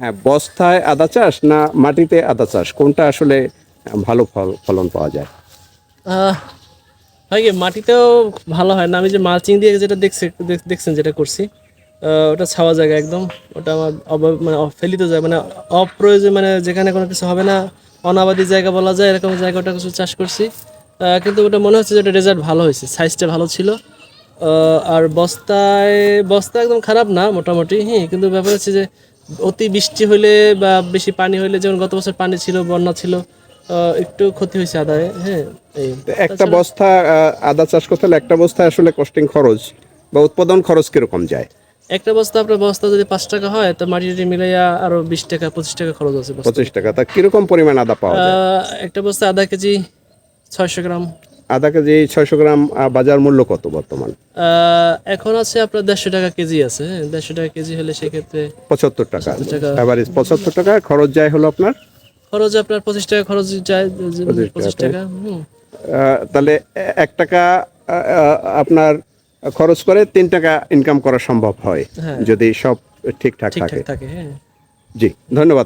হ্যাঁ, বস্তায় আদা চাষ না মাটিতে আদা চাষ, কোনটা আসলে ভালো ফলন পাওয়া যায়? আহ, হয় কি মাটিতেও ভালো হয় না, আমি যে মালচিং দিয়ে যেটা দেখছেন যেটা করছি, ওটা ছাওয়া জায়গা একদম। ওটা আমার মানে ফেলিতে যায়, মানে অপ্রয়োজন, মানে যেখানে কোনো কিছু হবে না, অনাবাদি জায়গা বলা যায়, এরকম জায়গাটা কিছু চাষ করছি। কিন্তু ওটা মনে হচ্ছে যে ওটা রেজাল্ট ভালো হয়েছে, সাইজটা ভালো ছিল। আর বস্তা একদম খারাপ না মোটামুটি, হ্যাঁ, কিন্তু ব্যাপার হচ্ছে যে অতি বৃষ্টি হলে বা বেশি পানি হলে, যেমন গত বছর পানি ছিল, বন্যা ছিল, একটু ক্ষতি হয়েছে আদায়, হ্যাঁ। এই তো একটা তাছাড়া বস্তা আদা চাষ করতে হলে একটা বস্তায় আসলে কস্টিং খরচ বা উৎপাদন খরচ কিরকম যায়? একটা বস্তা, আপনার বস্তা যদি 5 টাকা হয়, তো মাটি মিলাইয়া আরো 20 টাকা 25 টাকা খরচ আছে বস্তা 25 টাকা। প্রতি। তা কিরকম পরিমাণ আদা পাওয়া যায়? একটা বস্তা আধা কেজি 600 গ্রাম। আদা কেজি 600 গ্রাম। বাজার মূল্য কত বর্তমান? এখন আছে আপনার 150 টাকা কেজি আছে, হ্যাঁ, 150 টাকা কেজি হলে সেক্ষেত্রে 75 টাকা। 70 টাকা। এভারেজ 75 টাকা খরচ যায় হলো আপনার। খরচ আপনার 25 টাকা খরচ যায়, 25 25 টাকাতে টাকা। তাহলে 1 টাকা আপনার খরচ করে 3 টাকা ইনকাম করা সম্ভব হয় হ্যাঁ, যদি সব ঠিকঠাক থাকে। ঠিকঠাক থাকে, হ্যাঁ। জি, ধন্যবাদ।